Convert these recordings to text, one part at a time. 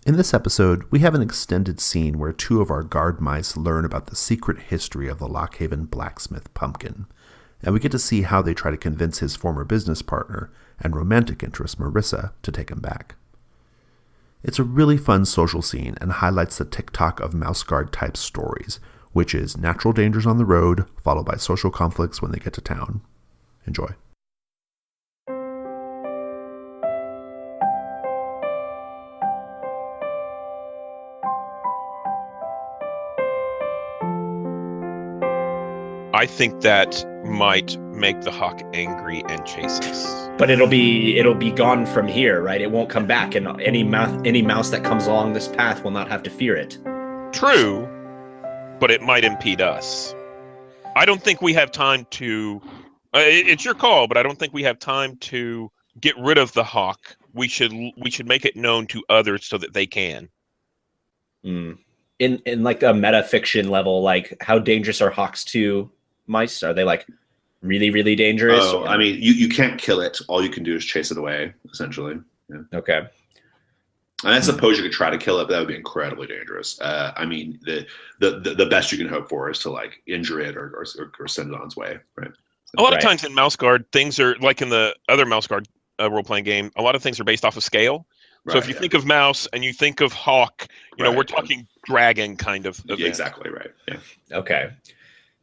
In this episode, we have an extended scene where two of our guard mice learn about the secret history of the Lockhaven blacksmith Pumpkin, and we get to see how they try to convince his former business partner and romantic interest Marissa to take him back. It's a really fun social scene and highlights the TikTok of mouse guard type stories, which is natural dangers on the road, followed by social conflicts when they get to town. Enjoy. I think that might make the hawk angry and chase us. But it'll be gone from here, right? It won't come back, and any mouse that comes along this path will not have to fear it. True, but it might impede us. I don't think we have time to. It's your call, but I don't think we have time to get rid of the hawk. We should make it known to others so that they can. In like a meta fiction level, like how dangerous are hawks to mice? Are they like really, really dangerous? Oh, I mean, you can't kill it. All you can do is chase it away, essentially. Yeah. Okay. And I suppose you could try to kill it, but that would be incredibly dangerous. I mean, the best you can hope for is to like injure it or send it on its way, right? A lot of times in Mouse Guard, things are like in the other Mouse Guard role-playing game. A lot of things are based off of scale. So if you think of mouse and you think of hawk, you know, we're talking dragon kind of event. Exactly right. Yeah. Okay.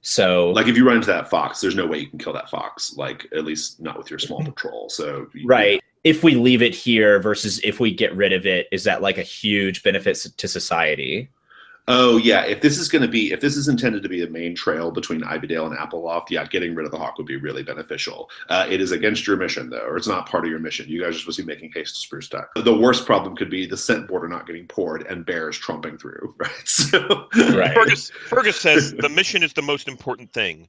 So like if you run into that fox, there's no way you can kill that fox, like at least not with your small patrol. So right. If we leave it here versus if we get rid of it, is that like a huge benefit to society? Oh yeah, if this is intended to be a main trail between Ivydale and Appleloft, yeah, getting rid of the hawk would be really beneficial. It is against your mission though, or it's not part of your mission. You guys are supposed to be making haste to Spruce Tuck. The worst problem could be the scent border not getting poured and bears tromping through, right? So right. Fergus says the mission is the most important thing.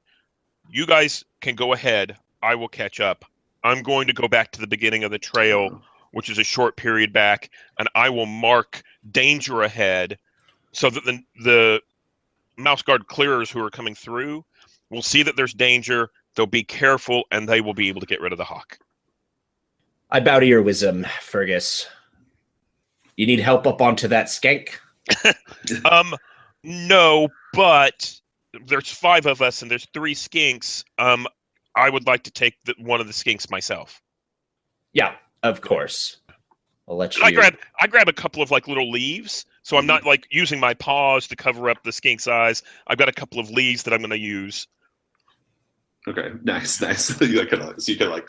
You guys can go ahead. I will catch up. I'm going to go back to the beginning of the trail, which is a short period back, and I will mark danger ahead, so that the Mouse Guard clearers who are coming through will see that there's danger, they'll be careful, and they will be able to get rid of the hawk. I bow to your wisdom, Fergus. You need help up onto that skank? No, but there's 5 of us and there's 3 skinks. I would like to take one of the skinks myself. Yeah, of course. I'll let you. I grab a couple of like little leaves, so I'm not like using my paws to cover up the skink's eyes. I've got a couple of leaves that I'm going to use. Okay, nice. So you can like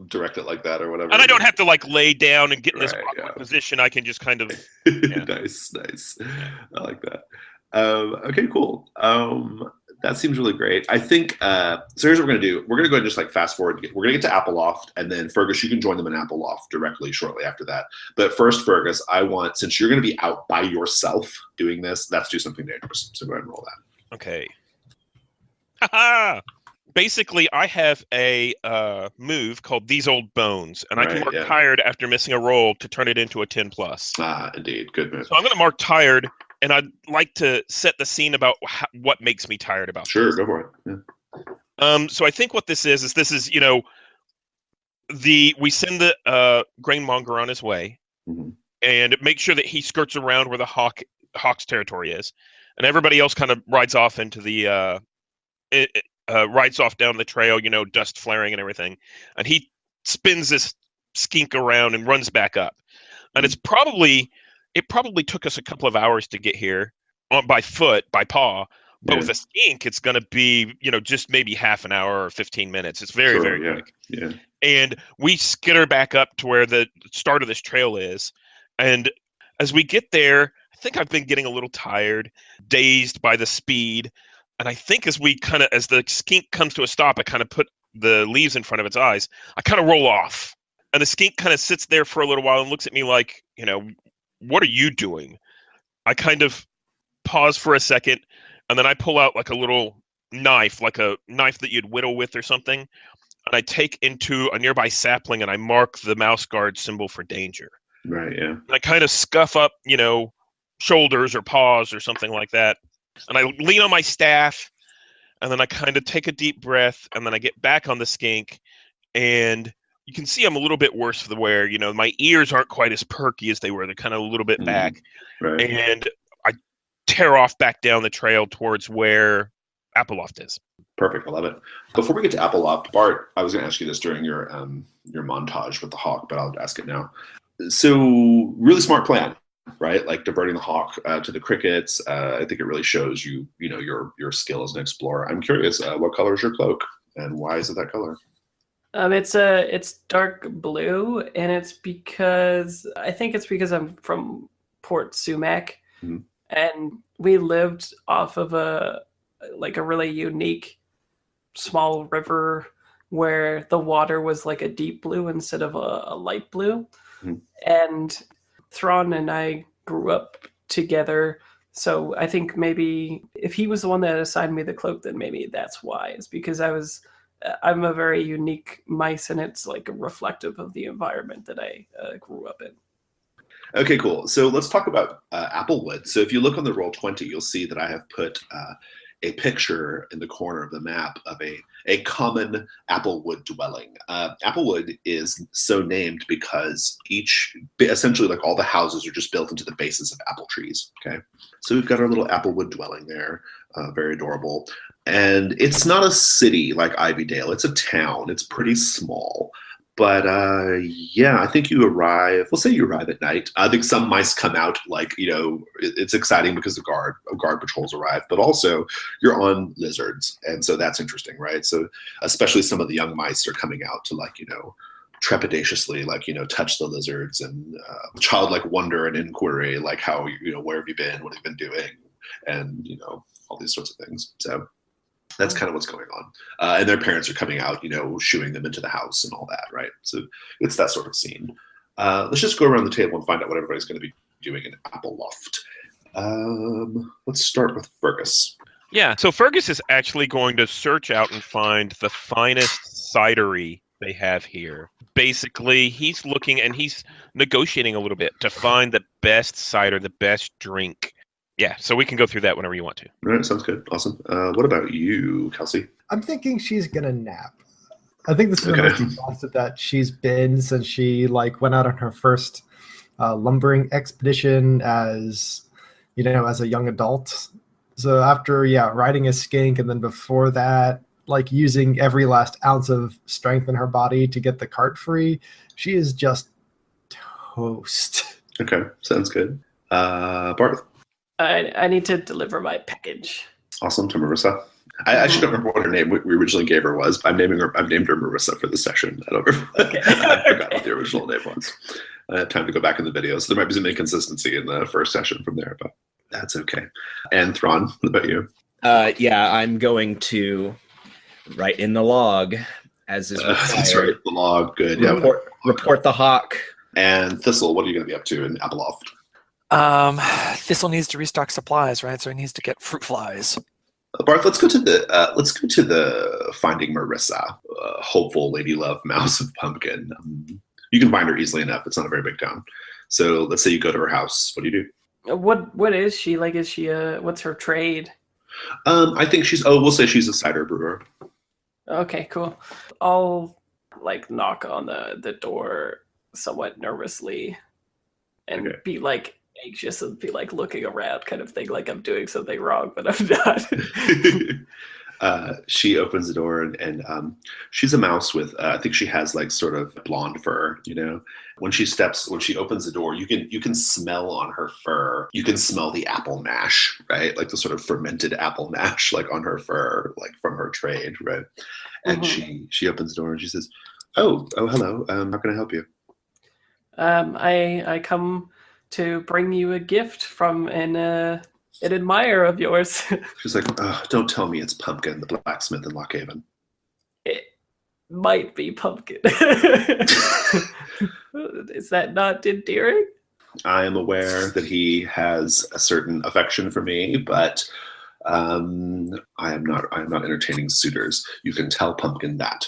direct it like that or whatever. And I don't have to like lay down and get in this awkward position. I can just kind of. Yeah. Nice. I like that. Okay, cool. That seems really great. I think, so here's what we're going to do. We're going to go ahead and just like fast forward. We're going to get to Appleloft, and then Fergus, you can join them in Appleloft directly shortly after that. But first, Fergus, since you're going to be out by yourself doing this, let's do something dangerous. So go ahead and roll that. Okay. Haha! Basically, I have a move called These Old Bones, and I can mark tired after missing a roll to turn it into a 10+. Ah, indeed. Good move. So I'm going to mark tired. And I'd like to set the scene about what makes me tired about Sure, go for it. Yeah. So I think what this is you know, we send the grainmonger on his way, and make sure that he skirts around where the hawk's territory is, and everybody else kind of rides off into the rides off down the trail, you know, dust flaring and everything, and he spins this skink around and runs back up, and it probably took us a couple of hours to get here by paw, but with a skink, it's going to be, you know, just maybe half an hour or 15 minutes. It's very quick. Yeah. And we skitter back up to where the start of this trail is. And as we get there, I think I've been getting a little tired, dazed by the speed. And I think as the skink comes to a stop, I kind of put the leaves in front of its eyes. I kind of roll off. And the skink kind of sits there for a little while and looks at me like, you know, what are you doing? I kind of pause for a second, and then I pull out like a little knife, like a knife that you'd whittle with or something, and I take into a nearby sapling and I mark the Mouse Guard symbol for danger. Right, yeah. And I kind of scuff up, you know, shoulders or paws or something like that, and I lean on my staff, and then I kind of take a deep breath, and then I get back on the skink, and you can see I'm a little bit worse for the wear. You know, my ears aren't quite as perky as they were. They're kind of a little bit back. Right. And I tear off back down the trail towards where Appleloft is. Perfect. I love it. Before we get to Appleloft, Bart, I was going to ask you this during your montage with the hawk, but I'll ask it now. So really smart plan, right? Like diverting the hawk to the crickets. I think it really shows your skill as an explorer. I'm curious, what color is your cloak, and why is it that color? It's dark blue, and I think it's because I'm from Port Sumac, and we lived off of a really unique small river where the water was like a deep blue instead of a light blue. And Thrawn and I grew up together, so I think maybe if he was the one that assigned me the cloak, then maybe that's why. It's because I'm a very unique mice, and it's like reflective of the environment that I grew up in. Okay, cool. So let's talk about Applewood. So if you look on the Roll20, you'll see that I have put a picture in the corner of the map of a common Applewood dwelling. Applewood is so named because essentially like all the houses are just built into the bases of apple trees. Okay, so we've got our little Applewood dwelling there, very adorable. And it's not a city like Ivydale, it's a town. It's pretty small. But yeah, I think you arrive, we'll say you arrive at night. I think some mice come out, like, it's exciting because the guard patrols arrive, but also you're on lizards. And so that's interesting, right? So especially some of the young mice are coming out to trepidatiously, touch the lizards, and childlike wonder and inquiry, like how, where have you been? What have you been doing? And, all these sorts of things. So that's kind of what's going on. And their parents are coming out, shooing them into the house and all that, right? So it's that sort of scene. Let's just go around the table and find out what everybody's going to be doing in Appleloft. Let's start with Fergus. Yeah, so Fergus is actually going to search out and find the finest cidery they have here. Basically, he's looking and he's negotiating a little bit to find the best cider, the best drink. Yeah, so we can go through that whenever you want to. All right, sounds good. Awesome. What about you, Kelsey? I'm thinking she's going to nap. I think this is the most exhausted that she's been since she went out on her first lumbering expedition as a young adult. So after, riding a skink, and then before that, using every last ounce of strength in her body to get the cart free, she is just toast. Okay, sounds good. Bart? I need to deliver my package. Awesome, to Marissa. I actually don't remember what her name we originally gave her was, but I've named her Marissa for the session. I don't remember. Okay. I forgot what the original name was. I have time to go back in the video, so there might be some inconsistency in the first session from there, but that's okay. And Thrawn, what about you? Yeah, I'm going to write in the log as is required. That's right, the log. Good. Report the hawk. And Thistle, what are you going to be up to in Appleloft? Thistle needs to restock supplies, right? So he needs to get fruit flies. Bart, let's go to the Finding Marissa, hopeful lady love mouse of Pumpkin. You can find her easily enough. It's not a very big town. So let's say you go to her house. What do you do? What is she? Is she what's her trade? I think we'll say she's a cider brewer. Okay, cool. I'll knock on the door somewhat nervously and be anxious and be looking around kind of thing, like I'm doing something wrong, but I'm not. She opens the door and she's a mouse with I think she has sort of blonde fur. When she opens the door, you can smell on her fur. You can smell the apple mash, right? The sort of fermented apple mash on her fur, from her trade, right? And she opens the door and she says, "Oh, hello. How can I help you?" I come to bring you a gift from an admirer of yours. She's like, "Oh, don't tell me it's Pumpkin, the blacksmith in Lockhaven." It might be Pumpkin. Is that not endearing? I am aware that he has a certain affection for me, but I am not entertaining suitors. You can tell Pumpkin that.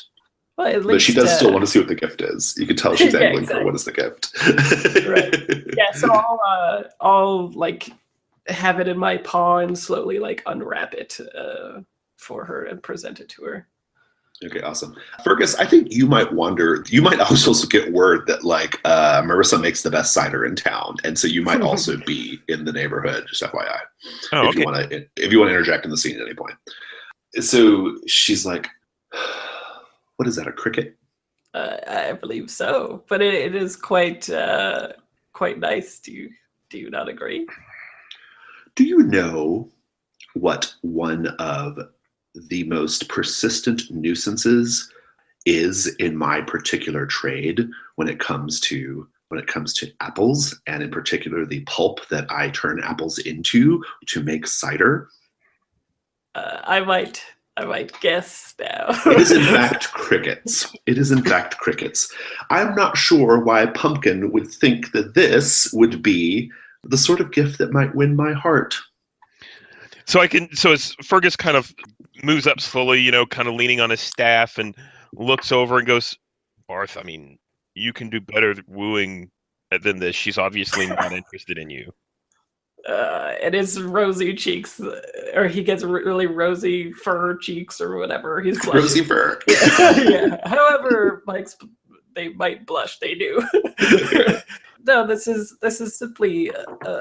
Well, at least, but she does still want to see what the gift is. You can tell she's angling exactly. for what is the gift. Right. Yeah, so I'll have it in my paw and slowly unwrap it for her and present it to her. Okay, awesome. Fergus, I think you might also get word that like Marissa makes the best cider in town, and so you might also be in the neighborhood. Just FYI, Oh, if you want to interject in the scene at any point. So she's like, "What is that? A cricket?" I believe so, but it is quite nice. Do you not agree? Do you know what one of the most persistent nuisances is in my particular trade when it comes to apples, and in particular the pulp that I turn apples into to make cider? I might guess now. It is in fact crickets. It is in fact crickets. I'm not sure why Pumpkin would think that this would be the sort of gift that might win my heart. So as Fergus kind of moves up slowly, kind of leaning on his staff and looks over and goes, Barth, I mean, you can do better wooing than this. She's obviously not interested in you. And his rosy cheeks, or he gets really rosy fur cheeks or whatever. He's blushing. Rosy fur. Yeah. However, they might blush, they do. No, this is simply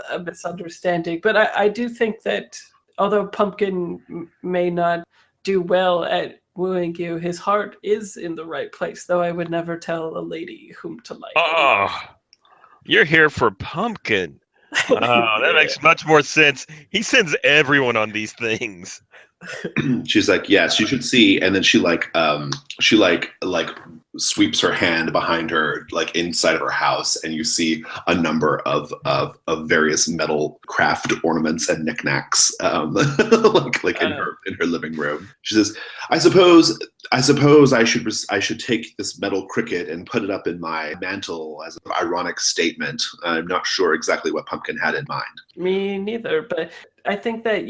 a misunderstanding. But I do think that although Pumpkin may not do well at wooing you, his heart is in the right place, though I would never tell a lady whom to like. Oh, you're here for Pumpkin. Oh, that makes much more sense. He sends everyone on these things. She's like, yes, you should see. And then she sweeps her hand behind her, like inside of her house, and you see a number of various metal craft ornaments and knickknacks, like in her living room. She says, I suppose I should take this metal cricket and put it up in my mantle as an ironic statement. I'm not sure exactly what Pumpkin had in mind. Me neither, but I think that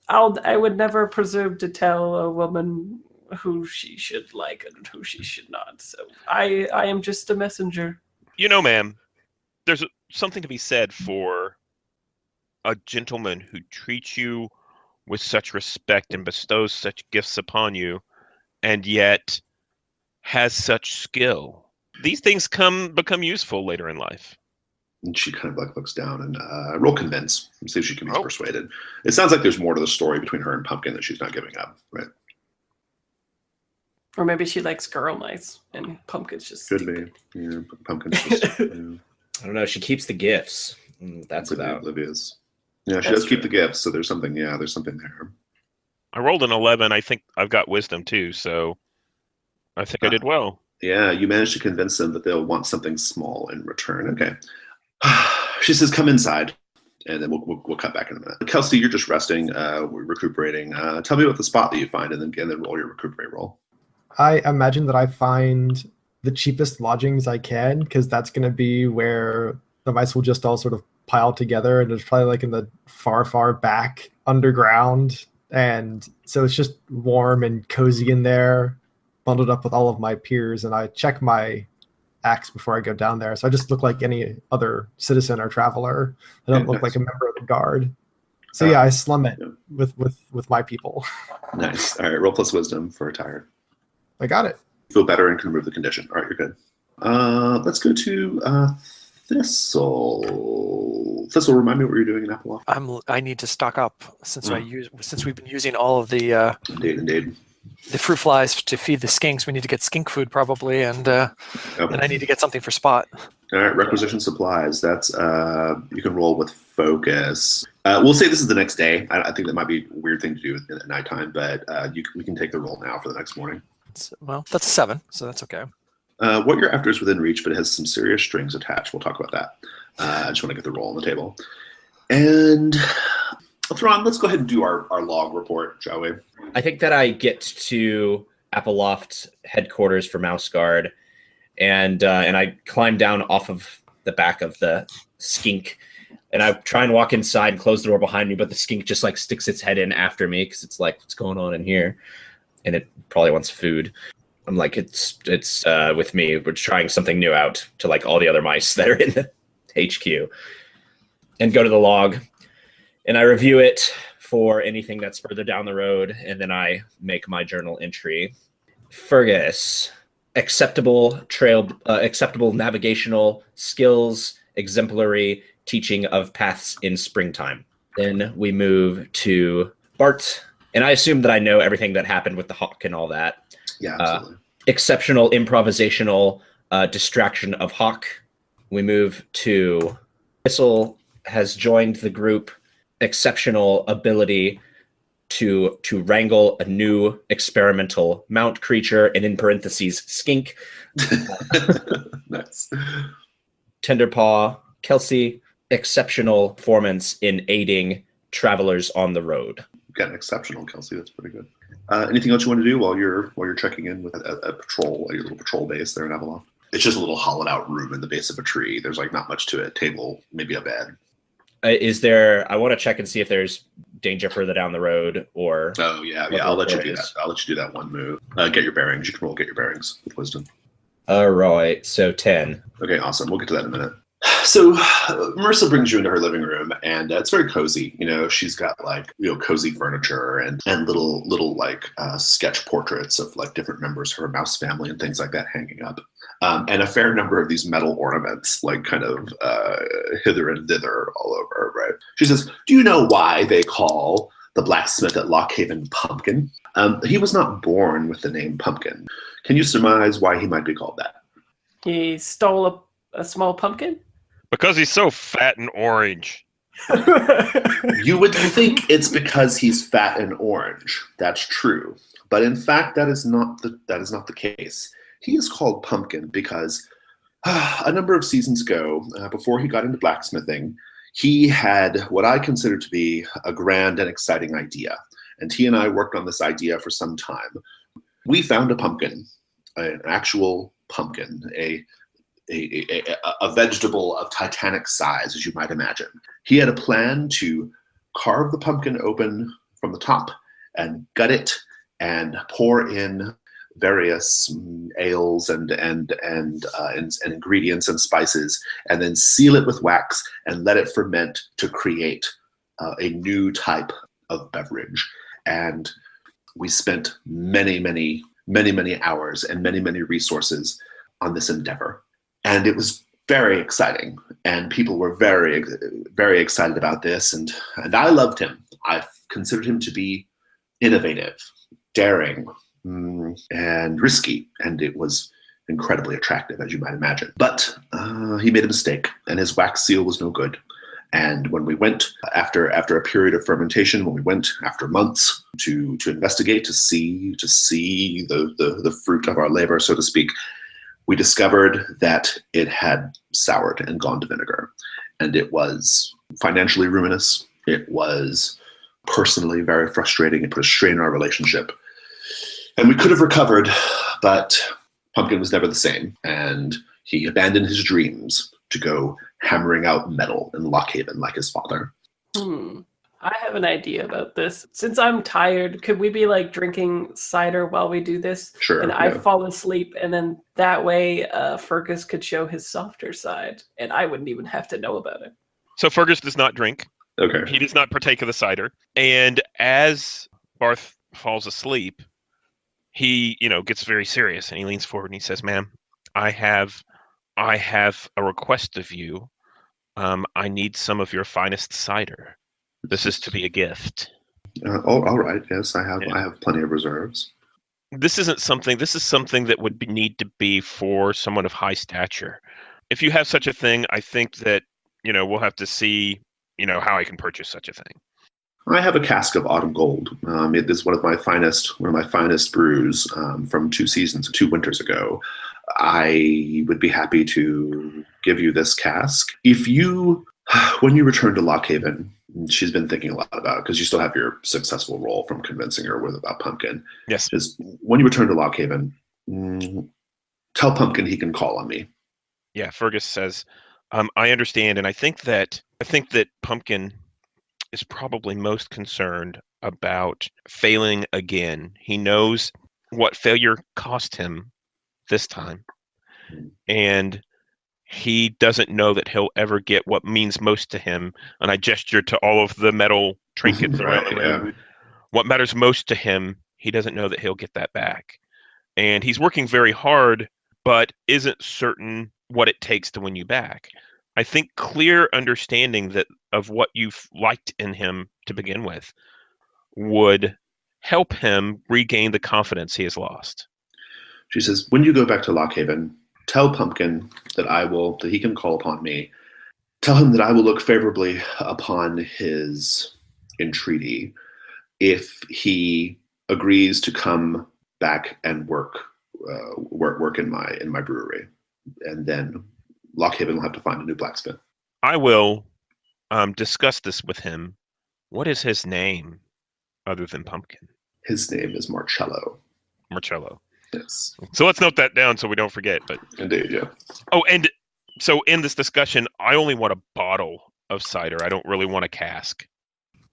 I would never presume to tell a woman who she should like and who she should not. So I am just a messenger. Ma'am, there's something to be said for a gentleman who treats you with such respect and bestows such gifts upon you, and yet has such skill. These things become useful later in life. And she kind of looks down and roll convince and see if she can be persuaded. It sounds like there's more to the story between her and Pumpkin that she's not giving up, right? Or maybe she likes girl mice and Pumpkin's just could stupid. Be. Yeah, Pumpkin's just I don't know. She keeps the gifts. That's about Olivia's. Yeah, she does keep the gifts, so there's something there. I rolled an 11. I think I've got wisdom too, so I think I did well. Yeah, you managed to convince them that they'll want something small in return. Okay. She says, come inside, and then we'll cut back in a minute. Kelsey, you're just resting, recuperating. Tell me about the spot that you find, and then roll your recuperate roll. I imagine that I find the cheapest lodgings I can, because that's going to be where the mice will just all sort of pile together, and it's probably like in the far, far back underground. And so it's just warm and cozy in there, bundled up with all of my peers, and I check my axe before I go down there. So I just look like any other citizen or traveler. I don't look like a member of the guard. So yeah, I slum it with my people. Nice. All right, roll plus wisdom for tired. I got it. Feel better and can remove the condition. All right, you're good. Let's go to Thistle. Thistle, remind me what you're doing in Appleloft. I need to stock up since we've been using all of the Indeed. The fruit flies to feed the skinks. We need to get skink food probably, and I need to get something for Spot. All right, requisition supplies. That's you can roll with focus. We'll say this is the next day. I think that might be a weird thing to do at nighttime, but we can take the roll now for the next morning. Well, that's a 7, so that's okay. What you're after is within reach, but it has some serious strings attached. We'll talk about that. I just want to get the roll on the table. And Thrawn, let's go ahead and do our log report, shall we? I think that I get to Appleloft headquarters for Mouse Guard, and I climb down off of the back of the skink, and I try and walk inside and close the door behind me, but the skink just like sticks its head in after me because it's like, what's going on in here? And it probably wants food. I'm like, it's with me. We're trying something new out to like all the other mice that are in the HQ, and go to the log, and I review it for anything that's further down the road, and then I make my journal entry. Fergus, acceptable navigational skills, exemplary teaching of paths in springtime. Then we move to Bart, and I assume that I know everything that happened with the hawk and all that. Yeah, absolutely. Exceptional improvisational distraction of hawk. We move to Whistle has joined the group. Exceptional ability to wrangle a new experimental mount creature, and in parentheses, skink. Nice. Tenderpaw, Kelsey, exceptional performance in aiding travelers on the road. Got an exceptional, Kelsey. That's pretty good. Anything else you want to do while you're checking in with a patrol, your little patrol base there in Appleloft? It's just a little hollowed out room in the base of a tree. There's like not much to it. Table, maybe a bed. Is there? I want to check and see if there's danger further down the road, or. Oh yeah. I'll let you do that. I'll let you do that one move. Get your bearings. You can roll get your bearings with wisdom. All right. So 10. Okay, awesome. We'll get to that in a minute. So Marissa brings you into her living room, and it's very cozy. She's got like cozy furniture and little like sketch portraits of like different members of her mouse family and things like that hanging up, and a fair number of these metal ornaments like kind of hither and thither all over. Right? She says, "Do you know why they call the blacksmith at Lockhaven Pumpkin? He was not born with the name Pumpkin. Can you surmise why he might be called that?" He stole a small pumpkin? Because he's so fat and orange. You would think it's because he's fat and orange. That's true. But in fact, that is not the case. He is called Pumpkin because a number of seasons ago, before he got into blacksmithing, he had what I consider to be a grand and exciting idea. And he and I worked on this idea for some time. We found a pumpkin, an actual pumpkin, a vegetable of titanic size, as you might imagine. He had a plan to carve the pumpkin open from the top and gut it and pour in various ales and ingredients and spices, and then seal it with wax and let it ferment to create a new type of beverage. And we spent many hours and many resources on this endeavor. And it was very exciting, and people were very, very excited about this. And I loved him. I considered him to be innovative, daring, and risky, and it was incredibly attractive, as you might imagine. But he made a mistake, and his wax seal was no good. And when we went after a period of fermentation, when we went after months to investigate, to see the fruit of our labor, so to speak, we discovered that it had soured and gone to vinegar, and it was financially ruinous. It was personally very frustrating. It put a strain on our relationship, and we could have recovered, but Pumpkin was never the same, and he abandoned his dreams to go hammering out metal in Lockhaven like his father. I have an idea about this. Since I'm tired, could we be like drinking cider while we do this? Sure. And I fall asleep, and then that way Fergus could show his softer side, and I wouldn't even have to know about it. So Fergus does not drink. Okay. He does not partake of the cider. And as Barth falls asleep, he, gets very serious, and he leans forward and he says, "Ma'am, I have a request of you. I need some of your finest cider. This is to be a gift." All right. Yes, I have plenty of reserves. This is something that would need to be for someone of high stature. If you have such a thing, I think that, we'll have to see, how I can purchase such a thing. I have a cask of autumn gold. It is one of my finest brews from 2 winters ago. I would be happy to give you this cask. If you, when you return to Lockhaven, she's been thinking a lot about it because you still have your successful role from convincing her about Pumpkin. Yes. When you return to Lockhaven, tell Pumpkin he can call on me. Yeah, Fergus says, I understand, and I think that Pumpkin is probably most concerned about failing again. He knows what failure cost him this time, and he doesn't know that he'll ever get what means most to him. And I gesture to all of the metal trinkets around the room. What matters most to him, he doesn't know that he'll get that back. And he's working very hard, but isn't certain what it takes to win you back. I think clear understanding of what you've liked in him to begin with would help him regain the confidence he has lost. She says, when you go back to Lockhaven, tell Pumpkin that he can call upon me. Tell him that I will look favorably upon his entreaty if he agrees to come back and work in my brewery. And then Lockhaven will have to find a new blacksmith. I will discuss this with him. What is his name other than Pumpkin? His name is Marcello. Marcello. Yes. So let's note that down so we don't forget. But indeed, yeah. Oh, and so in this discussion, I only want a bottle of cider. I don't really want a cask.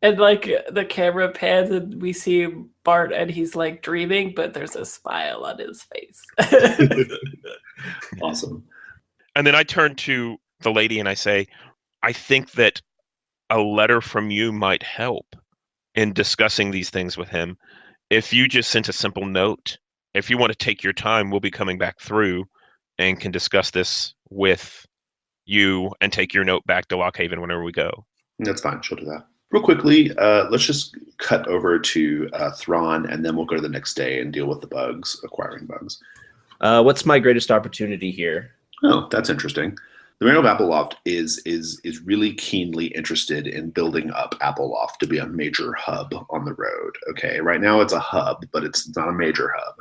And like the camera pans and we see Bart and he's like dreaming, but there's a smile on his face. Awesome. And then I turn to the lady and I say, I think that a letter from you might help in discussing these things with him. If you just sent a simple note, if you want to take your time, we'll be coming back through and can discuss this with you and take your note back to Lockhaven whenever we go. That's fine. She'll do that. Real quickly, let's just cut over to Thrawn, and then we'll go to the next day and deal with the bugs, acquiring bugs. What's my greatest opportunity here? Oh, that's interesting. The mayor of Appleloft is really keenly interested in building up Appleloft to be a major hub on the road. Okay, right now it's a hub, but it's not a major hub.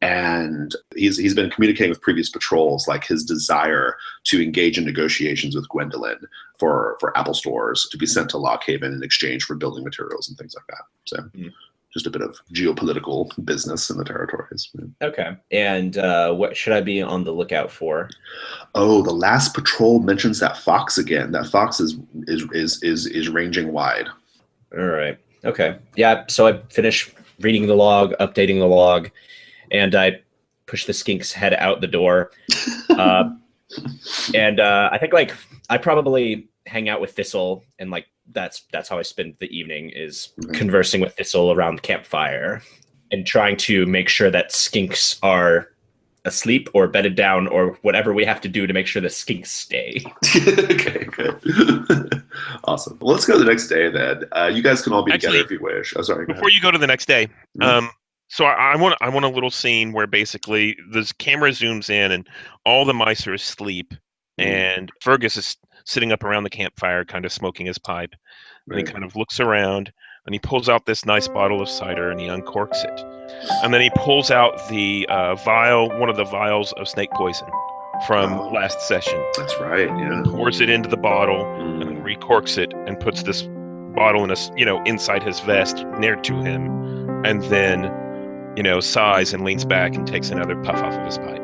And he's been communicating with previous patrols, like his desire to engage in negotiations with Gwendolyn for Apple stores to be sent to Lockhaven in exchange for building materials and things like that. So just a bit of geopolitical business in the territories. Okay. And what should I be on the lookout for? Oh, the last patrol mentions that fox again. That fox is ranging wide. All right. Okay. Yeah. So I finish reading the log, updating the log, and I push the skink's head out the door. And I think like I probably hang out with Thistle, and like that's how I spend the evening is conversing with Thistle around the campfire and trying to make sure that skinks are asleep or bedded down or whatever we have to do to make sure the skinks stay. Okay, good. Awesome. Well, let's go to the next day then. You guys can all be together if you wish. Oh, sorry. Before you go to the next day, so I want a little scene where basically this camera zooms in and all the mice are asleep, and Fergus is sitting up around the campfire, kind of smoking his pipe, and he kind of looks around and he pulls out this nice bottle of cider and he uncorks it, and then he pulls out the one of the vials of snake poison from last session. That's right. Yeah. Pours it into the bottle and then recorks it and puts this bottle inside his vest near to him, and then sighs and leans back and takes another puff off of his pipe.